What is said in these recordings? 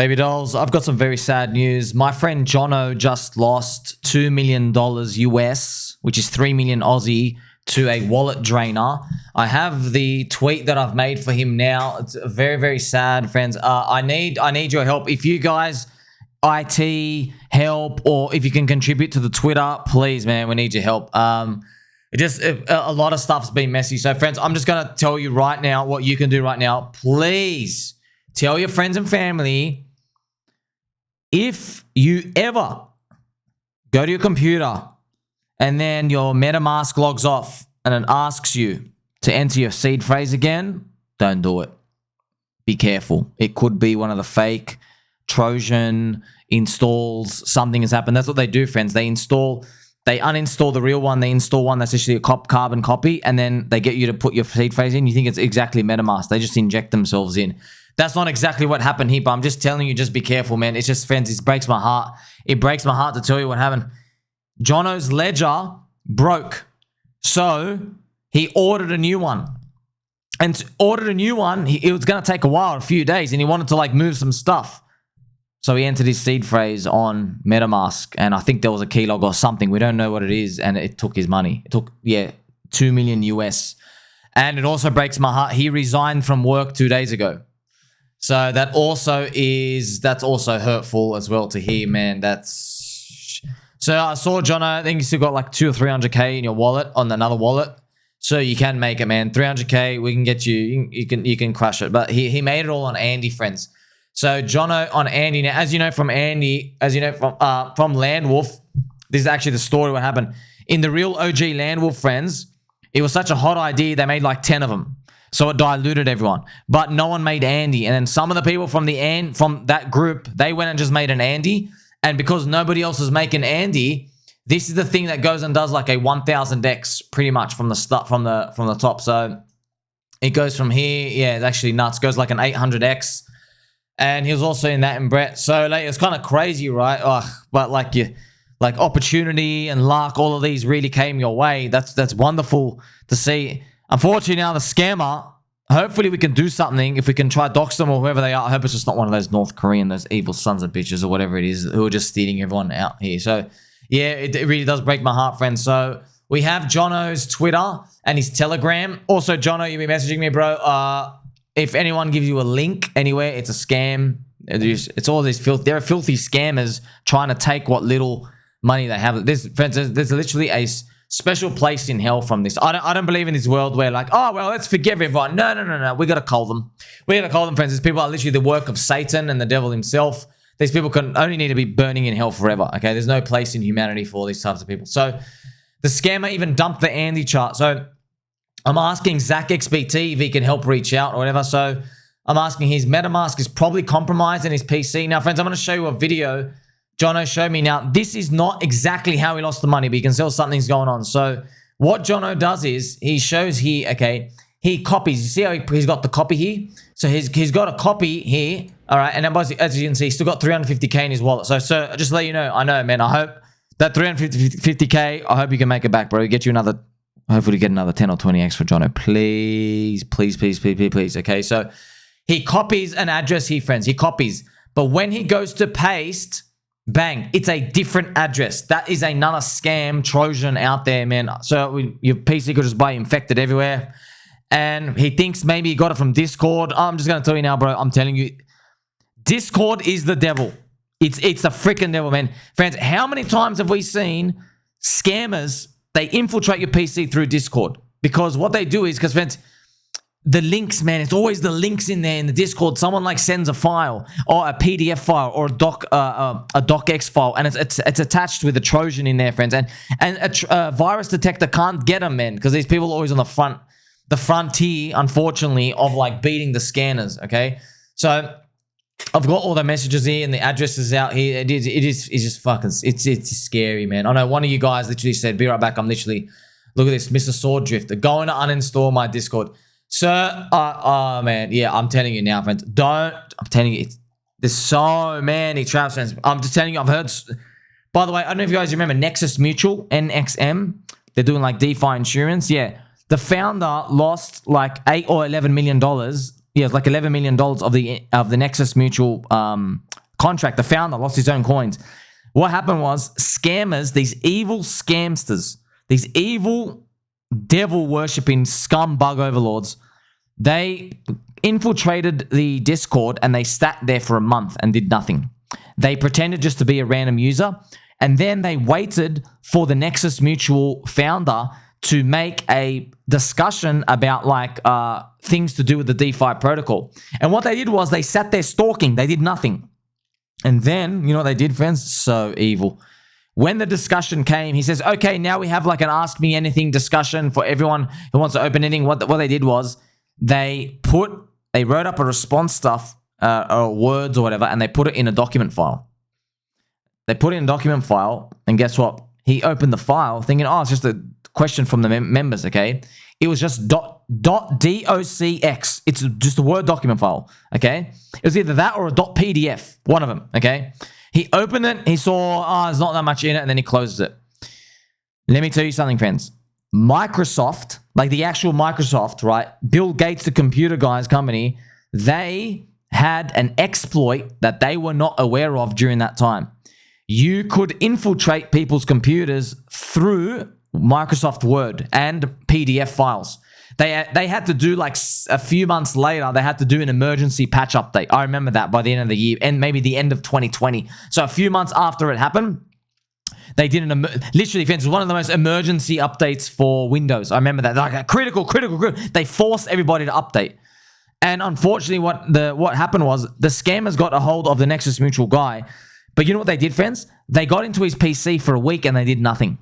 Baby dolls, I've got some very sad news. My friend Jono just lost $2 million US, which is 3 million Aussie, to a wallet drainer. I have the tweet that I've made for him now. It's very, very sad, friends. I need your help. If you guys IT help, or if you can contribute to the Twitter, please, man, we need your help. A lot of stuff's been messy. So, friends, I'm just gonna tell you right now what you can do right now. Please tell your friends and family, if you ever go to your computer and then your Metamask logs off and it asks you to enter your seed phrase again, don't do it. Be careful. It could be one of the fake Trojan installs. Something has happened. That's what they do, friends. They uninstall the real one. They install one that's actually a carbon copy, and then they get you to put your seed phrase in. You think it's exactly Metamask. They just inject themselves in. That's not exactly what happened here, but I'm just telling you, just be careful, man. It's just, friends, it breaks my heart. It breaks my heart to tell you what happened. Jono's ledger broke, so he ordered a new one. And to order a new one, it was going to take a few days, and he wanted to like move some stuff. So he entered his seed phrase on Metamask, and I think there was a keylogger or something. We don't know what it is, and it took his money. It took, 2 million US. And it also breaks my heart. He resigned from work 2 days ago. So that's also hurtful as well to hear, man. So I saw Jono, I think you still got like 200 or 300K in your wallet, on another wallet. So you can make it, man. 300K, we can get you can crush it. But he made it all on Andy, friends. So Jono on Andy. Now, as you know from Landwolf, this is actually the story what happened. In the real OG Landwolf, friends, it was such a hot idea, they made like 10 of them. So it diluted everyone. But no one made Andy. And then some of the people from that group, they went and just made an Andy. And because nobody else is making Andy, this is the thing that goes and does like a 1000x pretty much from the start, from the top. So it goes from here. Yeah, it's actually nuts. It goes like an 800x. And he was also in that in Brett. So like, it's kind of crazy, right? But like opportunity and luck, all of these really came your way. That's wonderful to see. Unfortunately, now the scammer, hopefully we can do something. If we can try dox them or whoever they are. I hope it's just not one of those North Korean, those evil sons of bitches or whatever it is who are just stealing everyone out here. So yeah, it really does break my heart, friends. So we have Jono's Twitter and his Telegram. Also, Jono, you'll be messaging me, bro. If anyone gives you a link anywhere, it's a scam. It's all these There are filthy scammers trying to take what little money they have. Friends, there's literally a special place in hell from this. I don't believe in this world where like, oh, well, let's forgive everyone. No. We got to call them. We got to call them, friends. These people are literally the work of Satan and the devil himself. These people can only need to be burning in hell forever, okay? There's no place in humanity for these types of people. So the scammer even dumped the Andy chart. So I'm asking ZachXBT if he can help reach out or whatever. So I'm asking, his Metamask is probably compromised in his PC. Now, friends, I'm going to show you a video Jono showed me. Now, this is not exactly how he lost the money, but you can tell something's going on. So what Jono does is he shows here, okay, he copies. You see how he's got the copy here? So he's got a copy here, all right? And as you can see, he's still got 350K in his wallet. So just to let you know, I know, man, I hope that 350K, I hope you can make it back, bro. Get you another, hopefully get another 10 or 20x for Jono. Please, okay? So he copies an address here, friends. He copies. But when he goes to paste, bang, it's a different address. That is another scam Trojan out there, man. So your PC could just buy infected everywhere. And he thinks maybe he got it from Discord. I'm just going to tell you now, bro. I'm telling you, Discord is the devil. It's the freaking devil, man. Friends, how many times have we seen scammers, they infiltrate your PC through Discord? Because what they do is, because friends, the links, man, it's always the links in there in the Discord. Someone like sends a file or a PDF file or a docx file, and it's attached with a Trojan in there, friends. And a virus detector can't get them, man, because these people are always on the frontier, unfortunately, of like beating the scanners. Okay, so I've got all the messages here and the addresses out here. It's just fucking, it's scary, man. I know one of you guys literally said, "Be right back." I'm literally, look at this, Mr. Sword Drifter, going to uninstall my Discord. Sir, oh man, yeah, I'm telling you now, friends. I'm telling you, there's so many traps, friends. I'm just telling you, I've heard. By the way, I don't know if you guys remember Nexus Mutual, NXM. They're doing like DeFi insurance. Yeah, the founder lost like $8 or $11 million yeah, it was like $11 million of the Nexus Mutual contract. The founder lost his own coins. What happened was scammers, these evil scamsters, these evil devil worshipping scumbag overlords, they infiltrated the Discord and they sat there for a month and did nothing. They pretended just to be a random user, and then they waited for the Nexus Mutual founder to make a discussion about like things to do with the DeFi protocol. And what they did was they sat there stalking. They did nothing. And then, you know what they did, friends? So evil. When the discussion came, he says, okay, now we have like an Ask Me Anything discussion for everyone who wants to open anything. What they did was they wrote up a response stuff or words or whatever, and they put it in a document file. They put it in a document file, and guess what? He opened the file thinking, oh, it's just a question from the members, okay? It was just .docx. It's just a Word document file, okay? It was either that or a .pdf, one of them, okay? He opened it, he saw, oh, there's not that much in it, and then he closes it. Let me tell you something, friends. Microsoft, like the actual Microsoft, right? Bill Gates, the computer guy's company, they had an exploit that they were not aware of during that time. You could infiltrate people's computers through Microsoft Word and PDF files. They had to do like a few months later, they had to do an emergency patch update. I remember that by the end of the year and maybe the end of 2020. So a few months after it happened, they did literally, friends, one of the most emergency updates for Windows. I remember that. Like critical. They forced everybody to update. And unfortunately, what happened was the scammers got a hold of the Nexus Mutual guy. But you know what they did, friends? They got into his PC for a week and they did nothing.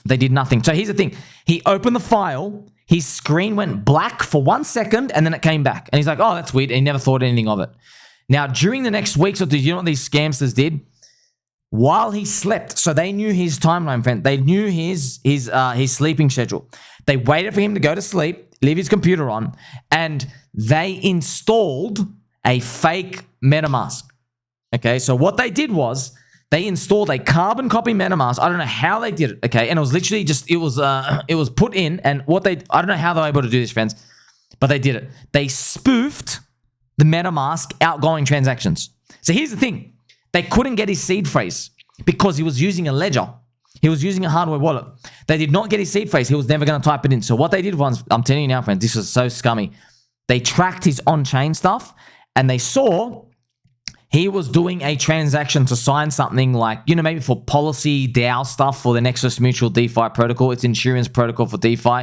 They did nothing. So here's the thing. He opened the file. His screen went black for 1 second and then it came back. And he's like, oh, that's weird. And he never thought anything of it. Now, during the next week, so did you know what these scamsters did? While he slept, so they knew his timeline, friend. They knew his sleeping schedule. They waited for him to go to sleep, leave his computer on, and they installed a fake Metamask. Okay, so what they did was they installed a carbon copy Metamask. I don't know how they did it. Okay, and it was literally just it was put in, and I don't know how they were able to do this, friends, but they did it. They spoofed the Metamask outgoing transactions. So here's the thing. They couldn't get his seed phrase because he was using a ledger. He was using a hardware wallet. They did not get his seed phrase. He was never going to type it in. So what they did was, I'm telling you now, friends, this was so scummy. They tracked his on-chain stuff and they saw he was doing a transaction to sign something like, you know, maybe for policy DAO stuff for the Nexus Mutual DeFi protocol. It's insurance protocol for DeFi.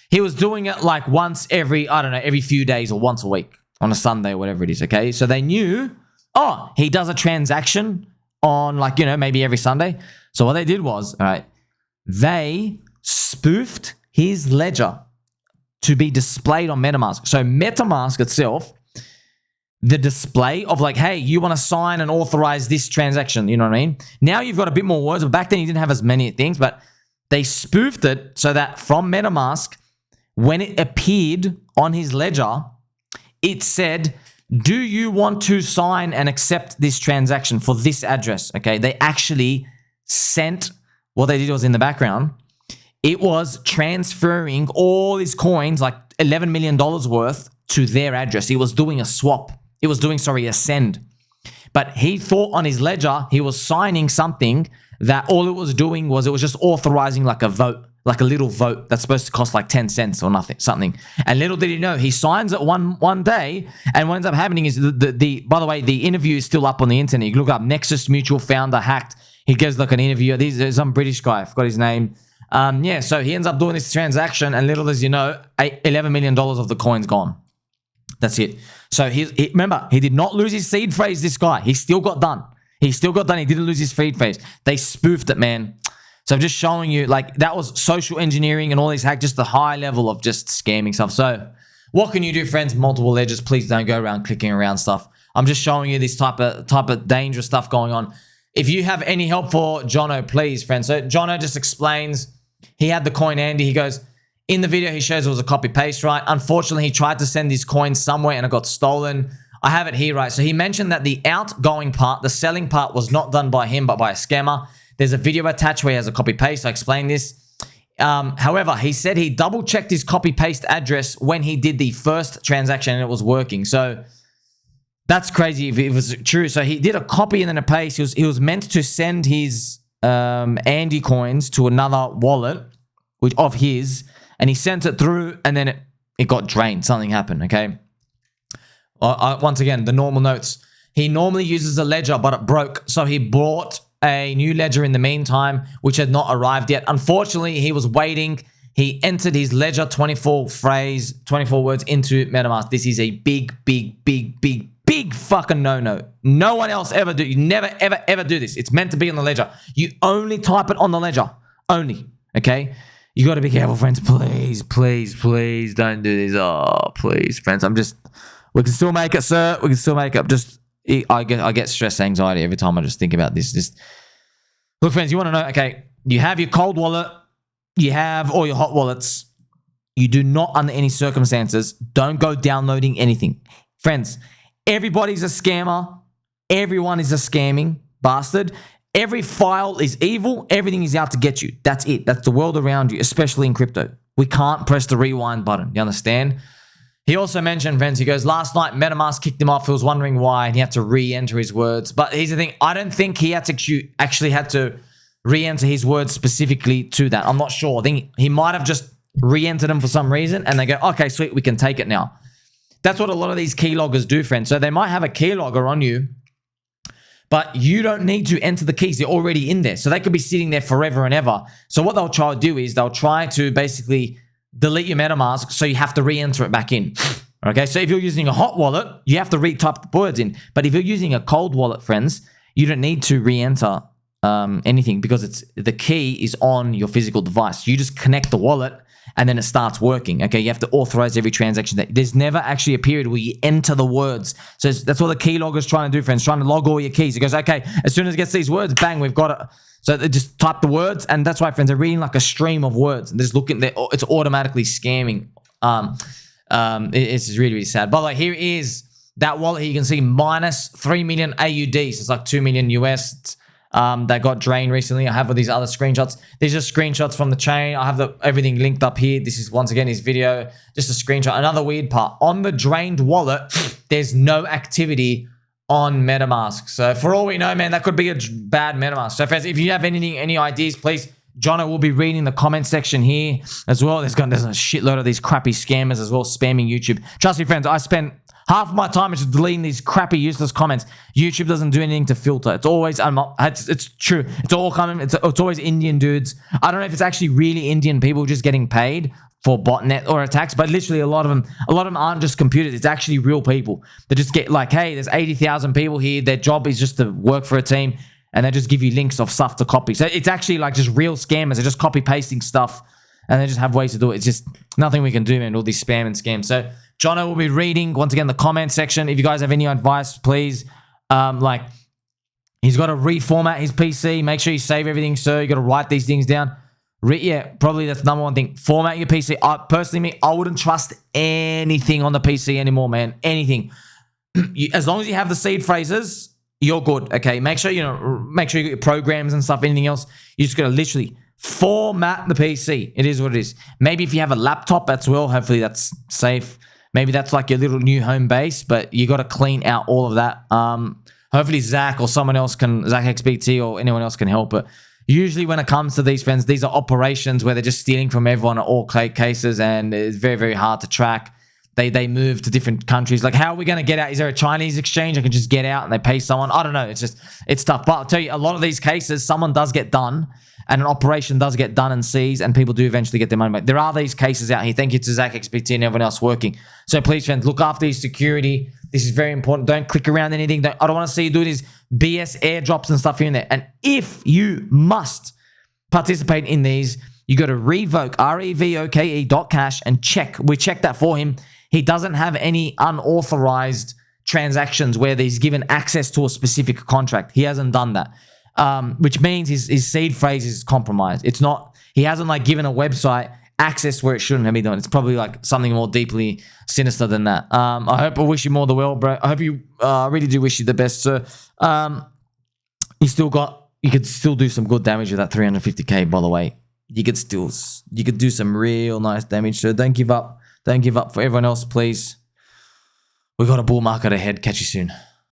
He was doing it like once every few days or once a week on a Sunday or whatever it is, okay? So they knew, oh, he does a transaction on like, you know, maybe every Sunday. So what they did was, all right, they spoofed his ledger to be displayed on Metamask. So Metamask itself, the display of like, hey, you want to sign and authorize this transaction, you know what I mean? Now you've got a bit more words, but back then you didn't have as many things, but they spoofed it so that from Metamask, when it appeared on his ledger, it said, do you want to sign and accept this transaction for this address? Okay, they actually sent, what they did was in the background, it was transferring all his coins, like $11 million worth, to their address. He was doing a swap. It was doing, a send. But he thought on his ledger, he was signing something that all it was doing was it was just authorizing like a vote, like a little vote that's supposed to cost like 10 cents or something. And little did he know, he signs it one day, and what ends up happening is by the way, the interview is still up on the internet. You can look up Nexus Mutual founder hacked. He gives like an interview. There's some British guy, I forgot his name. Yeah, so he ends up doing this transaction, and little as you know, $11 million of the coins gone. That's it. So remember, he did not lose his seed phrase, this guy. He still got done. He didn't lose his seed phrase. They spoofed it, man. So I'm just showing you, like, that was social engineering and all these hacks, just the high level of just scamming stuff. So what can you do, friends? Multiple ledgers. Please don't go around clicking around stuff. I'm just showing you this type of dangerous stuff going on. If you have any help for Jono, please, friends. So Jono just explains, he had the coin handy. He goes, in the video, he shows it was a copy paste, right? Unfortunately, he tried to send his coins somewhere and it got stolen. I have it here, right? So he mentioned that the outgoing part, the selling part, was not done by him, but by a scammer. There's a video attached where he has a copy paste. I explained this. However, he said he double-checked his copy-paste address when he did the first transaction and it was working. So that's crazy if it was true. So he did a copy and then a paste. He was meant to send his Andy coins to another wallet of his, and he sent it through, and then it got drained. Something happened, okay? Once again, the normal notes. He normally uses a ledger, but it broke, so he bought a new ledger in the meantime, which had not arrived yet. Unfortunately, he was waiting. He entered his ledger 24 words into MetaMask. This is a big fucking no-no. No one else ever do. You never, ever do this. It's meant to be on the ledger. You only type it on the ledger. Only, okay? You got to be careful, friends. Please don't do this. Oh, please, friends. We can still make it, sir. We can still make it. I get stress anxiety every time I just think about this. Look, friends, you want to know, okay, you have your cold wallet, you have all your hot wallets. You do not, under any circumstances, don't go downloading anything. Friends, everybody's a scammer. Everyone is a scamming bastard. Every file is evil. Everything is out to get you. That's it. That's the world around you, especially in crypto. We can't press the rewind button. You understand? He also mentioned, friends, he goes, last night MetaMask kicked him off. He was wondering why, and he had to re-enter his words. But here's the thing. I don't think he actually had to re-enter his words specifically to that. I'm not sure. I think he might have just re-entered them for some reason, and they go, okay, sweet, we can take it now. That's what a lot of these keyloggers do, friends. So they might have a keylogger on you, but you don't need to enter the keys. They're already in there. So they could be sitting there forever and ever. So what they'll try to do is they'll try to basically delete your MetaMask, so you have to re-enter it back in. Okay, so if you're using a hot wallet, you have to re-type the words in. But if you're using a cold wallet, friends, you don't need to re-enter anything because the key is on your physical device. You just connect the wallet and then it starts working. Okay, you have to authorize every transaction. There's never actually a period where you enter the words. So that's what the keylogger's trying to do, friends, trying to log all your keys. It goes, okay, as soon as it gets these words, bang, we've got it. So they just type the words, and that's why, friends, they're reading like a stream of words. And they're just looking, it's automatically scamming. It's really, really sad. By the way, here is that wallet here. You can see minus 3 million AUDs. It's like 2 million US that got drained recently. I have all these other screenshots. These are screenshots from the chain. I have everything linked up here. This is, once again, his video. Just a screenshot. Another weird part. On the drained wallet, there's no activity on MetaMask. So for all we know, man, that could be a bad MetaMask. So friends, if you have any ideas, please, Jono will be reading the comment section here as well. There's a shitload of these crappy scammers as well, spamming YouTube. Trust me, friends, I spent half of my time just deleting these crappy, useless comments. YouTube doesn't do anything to filter. It's always, it's true. It's all coming. It's always Indian dudes. I don't know if it's actually really Indian people just getting paid for botnet or attacks, but literally a lot of them aren't just computers. It's actually real people. They just get like, hey, there's 80,000 people here. Their job is just to work for a team, and they just give you links of stuff to copy. So it's actually like just real scammers. They're just copy pasting stuff, and they just have ways to do it. It's just nothing we can do, man. All these spam and scams. So Jono will be reading once again the comment section. If you guys have any advice, please. Like, he's got to reformat his PC. Make sure you save everything, sir. You got to write these things down. Yeah, probably that's the number one thing. Format your PC. Personally, I wouldn't trust anything on the PC anymore, man. Anything. As long as you have the seed phrases, you're good. Okay, make sure you got your programs and stuff. Anything else, you just gotta literally format the PC. It is what it is. Maybe if you have a laptop as well, hopefully that's safe. Maybe that's like your little new home base, but you got to clean out all of that. Hopefully Zach or someone else can, ZachXBT or anyone else can help. But usually when it comes to these, friends, these are operations where they're just stealing from everyone in all cases, and it's very, very hard to track. They move to different countries. Like, how are we going to get out? Is there a Chinese exchange I can just get out and they pay someone? I don't know. It's tough. But I'll tell you, a lot of these cases, someone does get done, and an operation does get done and seized, and people do eventually get their money back. There are these cases out here. Thank you to ZachXBT and everyone else working. So please, friends, look after your security. This is very important. Don't click around anything. I don't want to see you do these BS airdrops and stuff here and there. And if you must participate in these, you go to revoke, revoke.cash, and check. We checked that for him. He doesn't have any unauthorized transactions where he's given access to a specific contract. He hasn't done that, which means his seed phrase is compromised. It's not, he hasn't like given a website access where it shouldn't have been done. It's probably like something more deeply sinister than that. I wish you more the well, bro. I hope you, really do wish you the best, sir. You could still do some good damage with that 350k, by the way. you could do some real nice damage. So don't give up. Don't give up. For everyone else, please. We got a bull market ahead. Catch you soon.